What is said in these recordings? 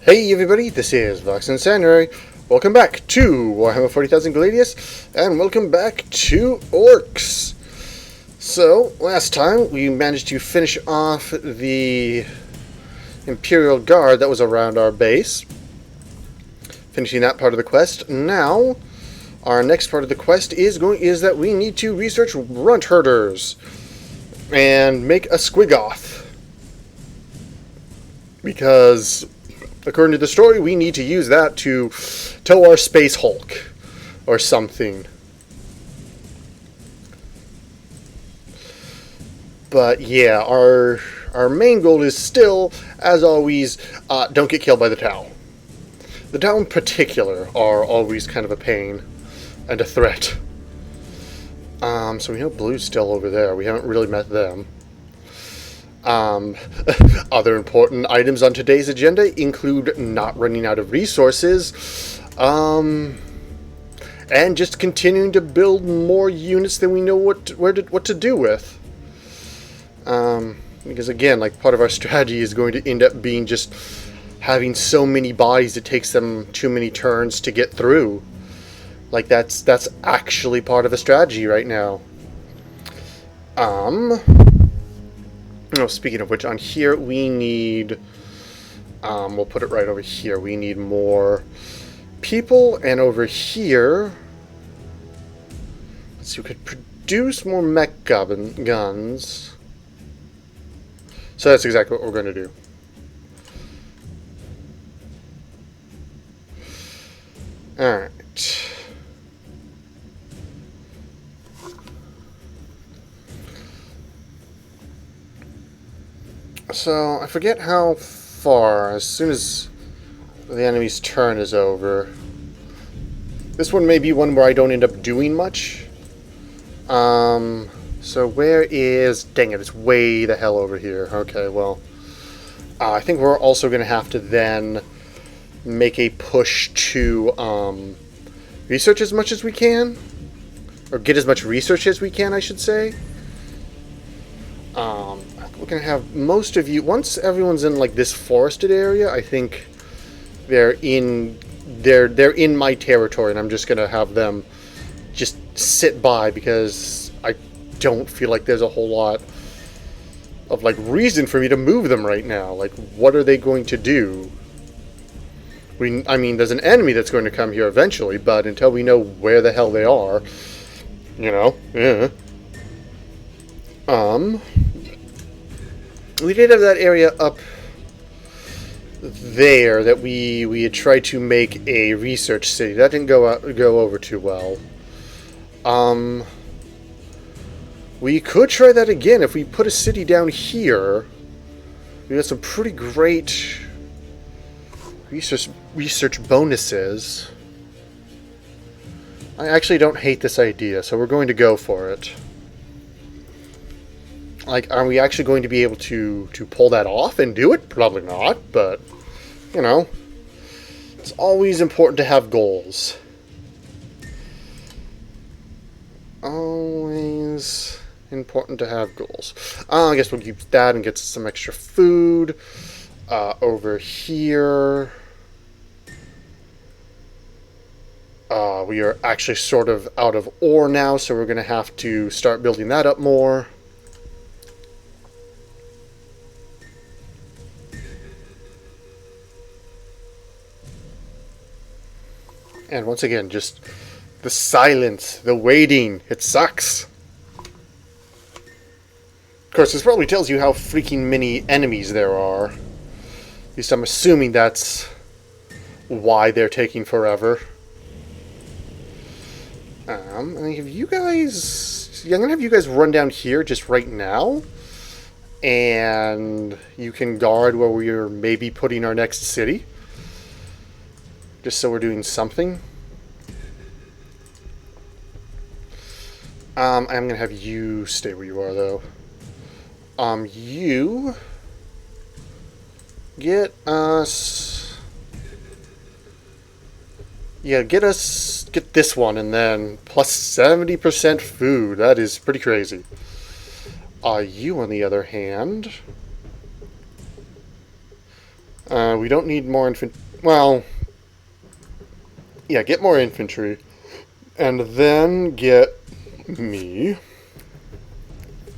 Hey everybody, this is Vox and Sanctuary. Welcome back to Warhammer 40,000 Gladius, and welcome back to Orks. So, last time we managed to finish off the Imperial Guard that was around our base. Finishing that part of the quest. Now, our next part of the quest is that we need to research runt herders and make a squigoth. Because according to the story, we need to use that to tow our Space Hulk or something. But yeah, our main goal is still, as always, don't get killed by the Tau. The Tau in particular are always kind of a pain and a threat. So we know Blue's still over there. We haven't really met them. Other important items on today's agenda include not running out of resources, and just continuing to build more units than we know what to do with. Because again, like, part of our strategy is going to end up being just having so many bodies it takes them too many turns to get through. Like, that's actually part of a strategy right now. Oh, speaking of which, on here we need, we'll put it right over here, we need more people, and over here, let's see, we could produce more mech guns. So that's exactly what we're going to do. Alright. So, I forget how far, as soon as the enemy's turn is over. This one may be one where I don't end up doing much. So where is... Dang it, it's way the hell over here. Okay, well, I think we're also going to have to then make a push to research as much as we can. Or get as much research as we can, I should say. We're going to have most of you, once everyone's in like this forested area, I think they're in my territory, and I'm just going to have them just sit by, because I don't feel like there's a whole lot of like reason for me to move them right now. Like, what are they going to do? I mean, there's an enemy that's going to come here eventually, but until we know where the hell they are, you know, yeah. We did have that area up there that we had tried to make a research city. That didn't go over too well. We could try that again if we put a city down here. We got some pretty great research bonuses. I actually don't hate this idea, so we're going to go for it. Like, are we actually going to be able to pull that off and do it? Probably not, but, you know, it's always important to have goals. Always important to have goals. I guess we'll keep that and get some extra food. Over here, we are actually sort of out of ore now, so we're going to have to start building that up more. And once again, just the silence, the waiting, it sucks. Of course, this probably tells you how freaking many enemies there are. At least I'm assuming that's why they're taking forever. I'm gonna have you guys run down here just right now. And you can guard where we're maybe putting our next city. Just so we're doing something. I'm going to have you stay where you are, though. You get us... Yeah, get this one, and then plus 70% food. That is pretty crazy. You, on the other hand... We don't need more infantry. Well, yeah, get more infantry. And then get me.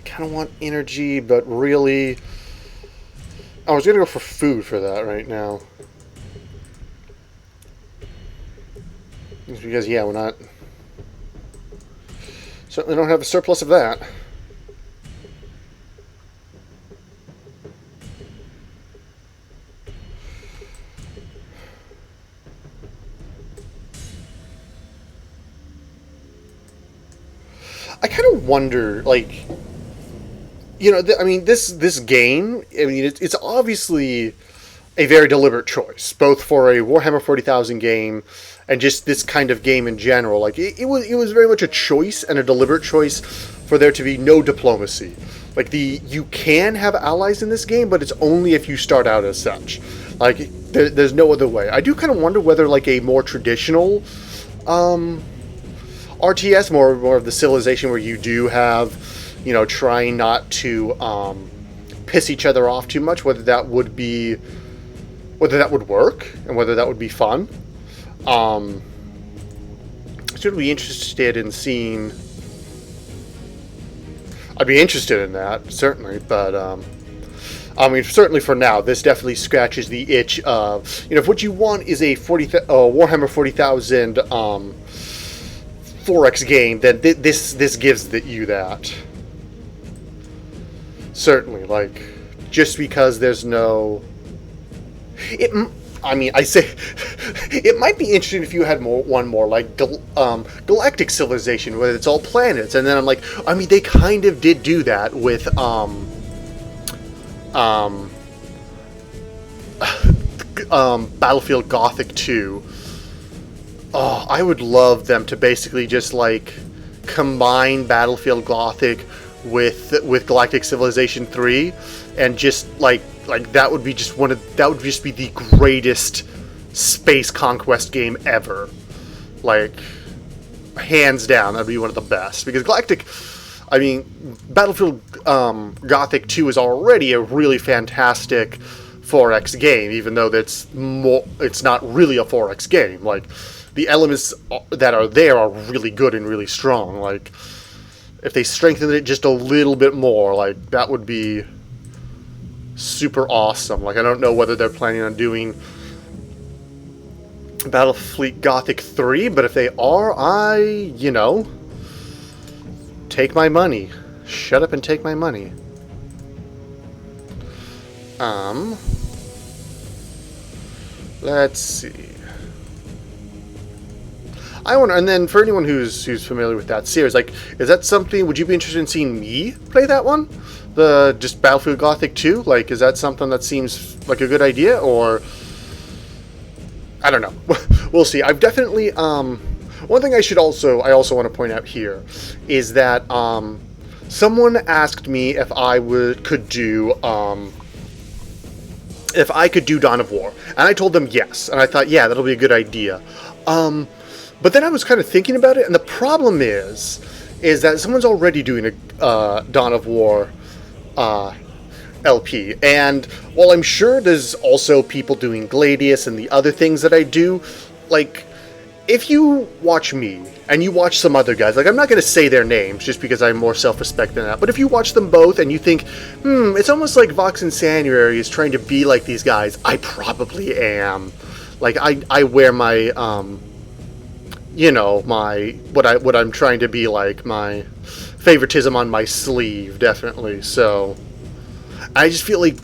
Kind of want energy, but really... I was going to go for food for that right now. Just because, yeah, we're not... Certainly don't have a surplus of that. I kind of wonder, like... You know, I mean, this game, I mean, it's obviously a very deliberate choice, both for a Warhammer 40,000 game and just this kind of game in general. Like, it was very much a choice and a deliberate choice for there to be no diplomacy. Like, you can have allies in this game, but it's only if you start out as such. Like, there's no other way. I do kind of wonder whether, like, a more traditional RTS, more of the civilization where you do have... You know, trying not to piss each other off too much, whether that would work and whether that would be fun. Should be interested in seeing. I'd be interested in that, certainly, but I mean, certainly for now, this definitely scratches the itch of, you know, if what you want is a Warhammer 40,000 4X game, then this gives you that. Certainly, like, just because there's no... I mean, I say... It might be interesting if you had one more, like, Galactic Civilization, where it's all planets, and then I'm like, I mean, they kind of did do that with, Battlefield Gothic 2. Oh, I would love them to basically just, like, combine Battlefield Gothic with Galactic Civilization 3, and just like that would be just that would just be the greatest space conquest game ever. Like, hands down, that'd be one of the best, because Galactic, I mean, Battlefield Gothic 2 is already a really fantastic 4X game, even though it's not really a 4X game. Like, the elements that are there are really good and really strong. Like, if they strengthened it just a little bit more, like, that would be super awesome. Like, I don't know whether they're planning on doing Battlefleet Gothic 3, but if they are, you know, take my money. Shut up and take my money. Let's see. I wonder, and then for anyone who's familiar with that series, like, is that something, would you be interested in seeing me play that one? Just Battlefield Gothic 2? Like, is that something that seems like a good idea, or... I don't know. We'll see. I've definitely, one thing I also want to point out here is that, someone asked me if I could do Dawn of War, and I told them yes, and I thought, yeah, that'll be a good idea. But then I was kind of thinking about it, and the problem is that someone's already doing a Dawn of War LP, and while I'm sure there's also people doing Gladius and the other things that I do, like, if you watch me, and you watch some other guys, like, I'm not going to say their names, just because I'm more self-respect than that, but if you watch them both, and you think, it's almost like Vox and Sanuary is trying to be like these guys, I probably am. Like, I wear my, you know, what I'm trying to be like, my favoritism on my sleeve, definitely. So I just feel like,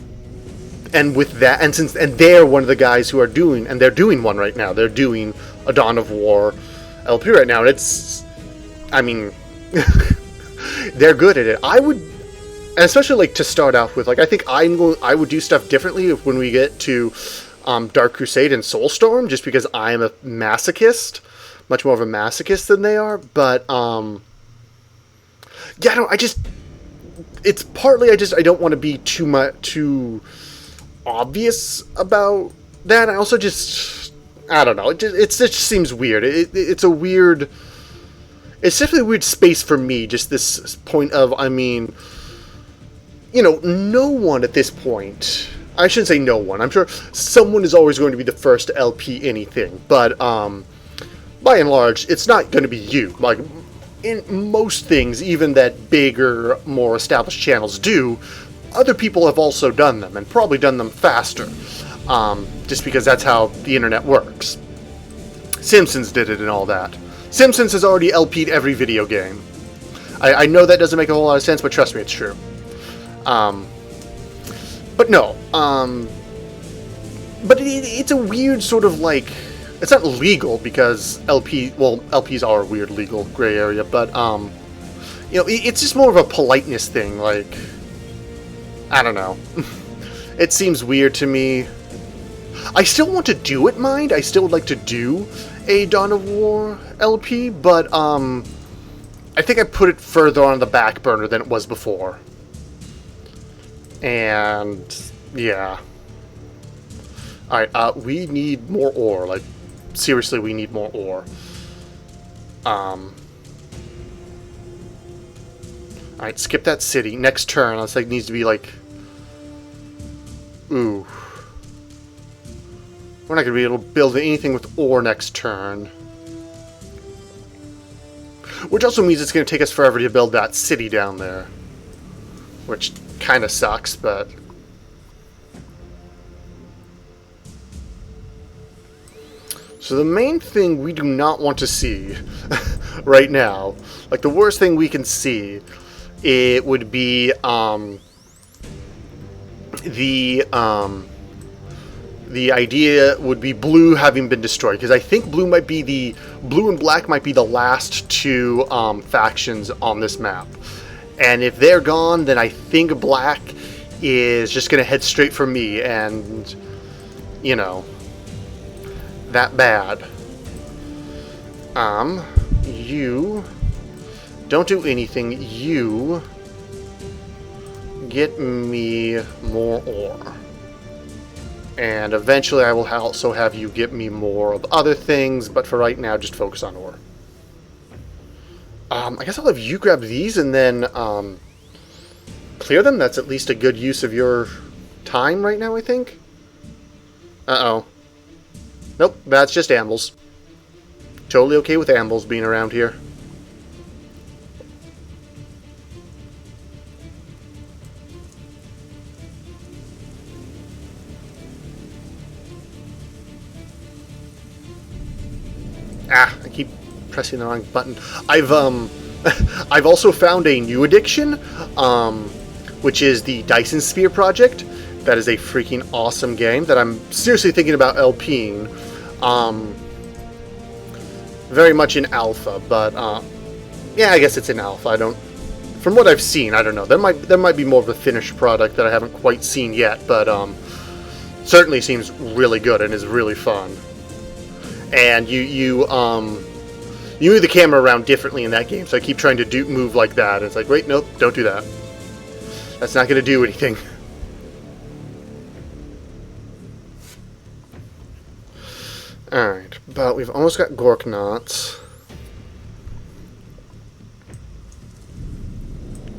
and with that, and they're one of the guys who are doing, and they're doing one right now. They're doing a Dawn of War LP right now, and it's, I mean, they're good at it. I would, and especially, like, to start off with, like, I think I would do stuff differently when we get to Dark Crusade and Soulstorm, just because I am a masochist. Much more of a masochist than they are, but yeah, it's partly I don't want to be too obvious about that. I also I don't know, it just seems weird. It's definitely a weird space for me, just this point of, I mean, you know, no one at this point I shouldn't say no one. I'm sure someone is always going to be the first to LP anything, but by and large, it's not going to be you. Like, in most things, even that bigger, more established channels do, other people have also done them, and probably done them faster, just because that's how the internet works. Simpsons did it and all that. Simpsons has already LP'd every video game. I know that doesn't make a whole lot of sense, but trust me, it's true. But no, but it's a weird sort of like, it's not legal because LPs are a weird legal gray area, but you know, it's just more of a politeness thing. Like, I don't know. It seems weird to me. I still want to do it, mind. I still would like to do a Dawn of War LP, but I think I put it further on the back burner than it was before. And yeah. Alright, we need more ore. Like, seriously, we need more ore. Alright, skip that city. Next turn, it's like needs to be like... Ooh. We're not going to be able to build anything with ore next turn. Which also means it's going to take us forever to build that city down there. Which kind of sucks, but... So the main thing we do not want to see right now, like the worst thing we can see, it would be the idea would be blue having been destroyed, because I think blue and black might be the last two factions on this map. And if they're gone, then I think black is just going to head straight for me, and, you know, that bad. You don't do anything. You get me more ore. And eventually I will also have you get me more of other things, but for right now, just focus on ore. I guess I'll have you grab these and then clear them. That's at least a good use of your time right now, I think. Uh-oh. Nope, that's just ambles. Totally okay with ambles being around here. Ah, I keep pressing the wrong button. I've also found a new addiction, which is the Dyson Sphere project. That is a freaking awesome game that I'm seriously thinking about LPing. Very much in alpha, but yeah, I guess it's in alpha. I don't, from what I've seen, I don't know. There might be more of a finished product that I haven't quite seen yet, but certainly seems really good and is really fun. And you move the camera around differently in that game, so I keep trying to move like that. And it's like, wait, nope, don't do that. That's not going to do anything. Alright, but we've almost got Gork knots,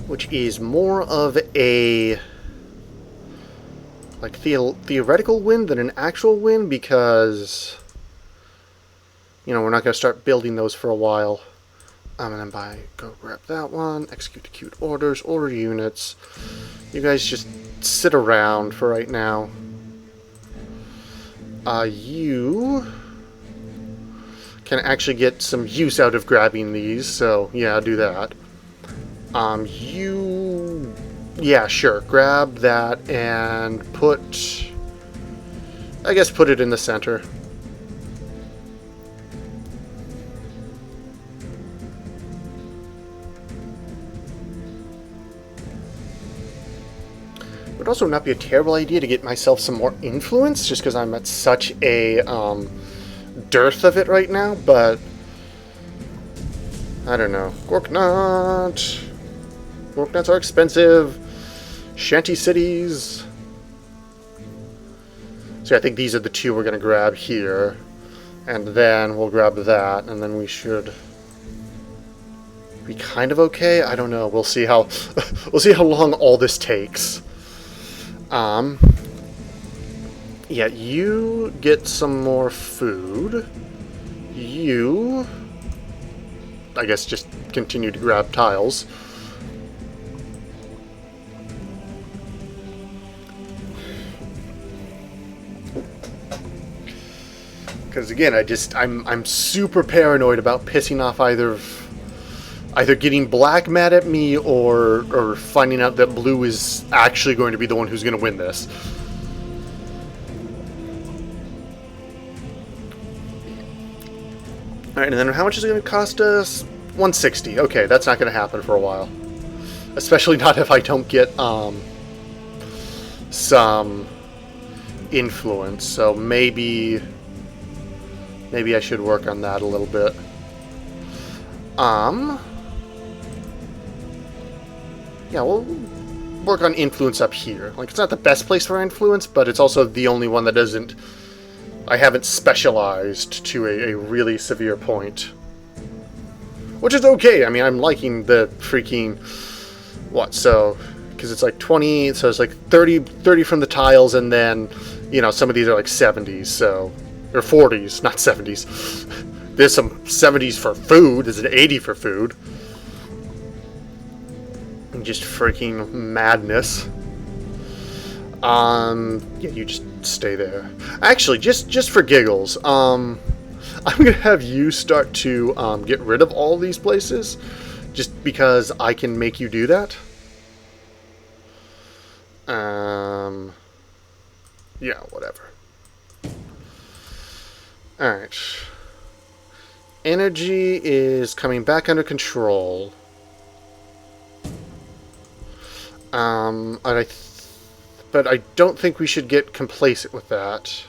which is more of a like theoretical win than an actual win, because, you know, we're not going to start building those for a while. And then go grab that one, execute orders, order units. You guys just sit around for right now. You can actually get some use out of grabbing these, so yeah, do that. Yeah, sure, grab that and put it in the center. It would also not be a terrible idea to get myself some more influence, just because I'm at such a dearth of it right now, but I don't know. Gork nuts are expensive. Shanty cities. So I think these are the two we're going to grab here, and then we'll grab that, and then we should be kind of okay. I don't know. We'll see how we'll see how long all this takes. Yeah, you get some more food. You, I guess, just continue to grab tiles. Because again, I'm super paranoid about pissing off either getting black mad at me or finding out that blue is actually going to be the one who's going to win this. Alright, and then how much is it going to cost us? 160. Okay, that's not going to happen for a while. Especially not if I don't get some influence. So maybe I should work on that a little bit. Yeah, we'll work on influence up here. Like, it's not the best place for influence, but it's also the only one that doesn't... I haven't specialized to a really severe point. Which is okay. I mean, I'm liking the freaking... What, so... Because it's like 20, so it's like 30 from the tiles, and then, you know, some of these are like 70s, so... Or 40s, not 70s. There's some 70s for food. There's an 80 for food. Just freaking madness. Yeah, you just stay there. Actually, just for giggles, I'm gonna have you start to get rid of all these places, just because I can make you do that. Yeah, whatever. Alright. Energy is coming back under control. But I don't think we should get complacent with that.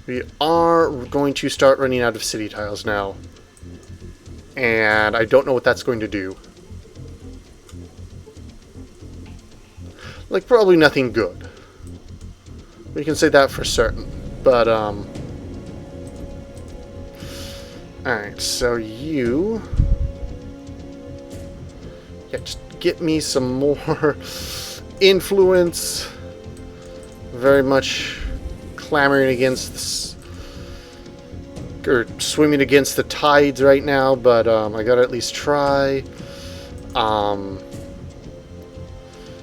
We are going to start running out of city tiles now. And I don't know what that's going to do. Like, probably nothing good. We can say that for certain. But, alright, so you... Yeah, just get me some more influence. Very much clamoring against this, or swimming against the tides right now, but I gotta at least try.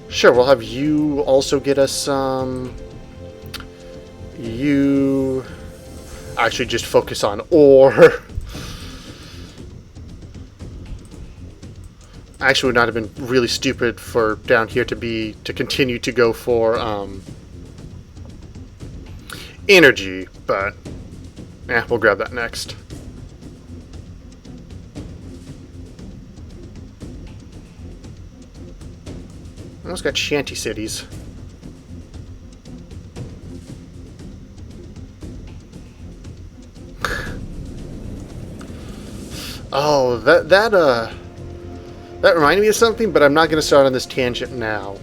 Sure, we'll have you also get us some. You actually just focus on ore. Actually would not have been really stupid for down here to continue to go for energy, but we'll grab that next. Almost got shanty cities. Oh, that reminded me of something, but I'm not going to start on this tangent now.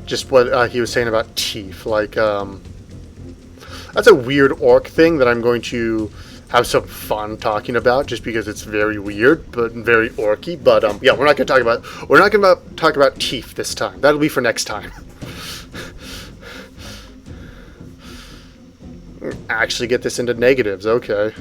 Just what he was saying about teeth. Like, that's a weird orc thing that I'm going to have some fun talking about, just because it's very weird, but very orky. But, yeah, we're not going to talk about teeth this time. That'll be for next time. Actually get this into negatives, okay.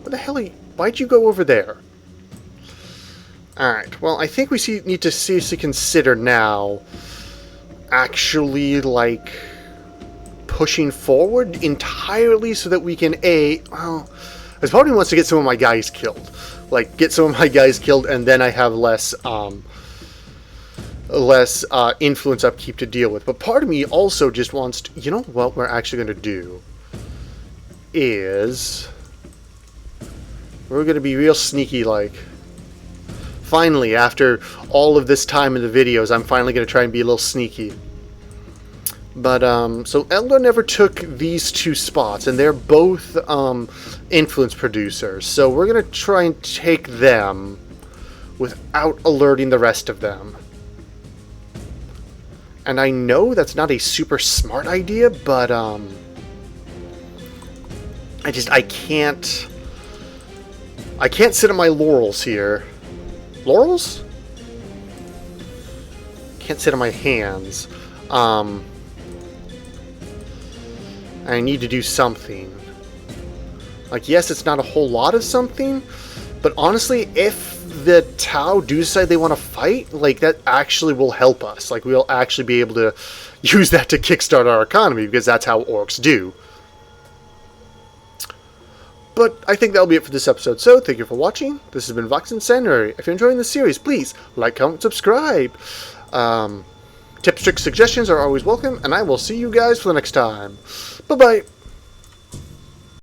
What the hell are you... Why'd you go over there? Alright, well, I think we need to seriously consider now actually, like, pushing forward entirely so that we can, well, I probably wants to get some of my guys killed. Like, get some of my guys killed, and then I have less influence upkeep to deal with. But part of me also just wants to... You know what we're actually going to do? Is... We're going to be real sneaky, like... Finally, after all of this time in the videos, I'm finally going to try and be a little sneaky. But, so Eldar never took these two spots, and they're both, influence producers. So we're going to try and take them without alerting the rest of them. And I know that's not a super smart idea, but I can't sit on my laurels here. Laurels? Can't sit on my hands. I need to do something. Like, yes, it's not a whole lot of something, but honestly, if the Tau do decide they want to fight, like, that actually will help us. Like, we'll actually be able to use that to kickstart our economy, because that's how orcs do. But I think that'll be it for this episode, so thank you for watching. This has been Vox and Sanctuary. If you're enjoying this series, please like, comment, subscribe. Tips, tricks, suggestions are always welcome, and I will see you guys for the next time. Bye-bye.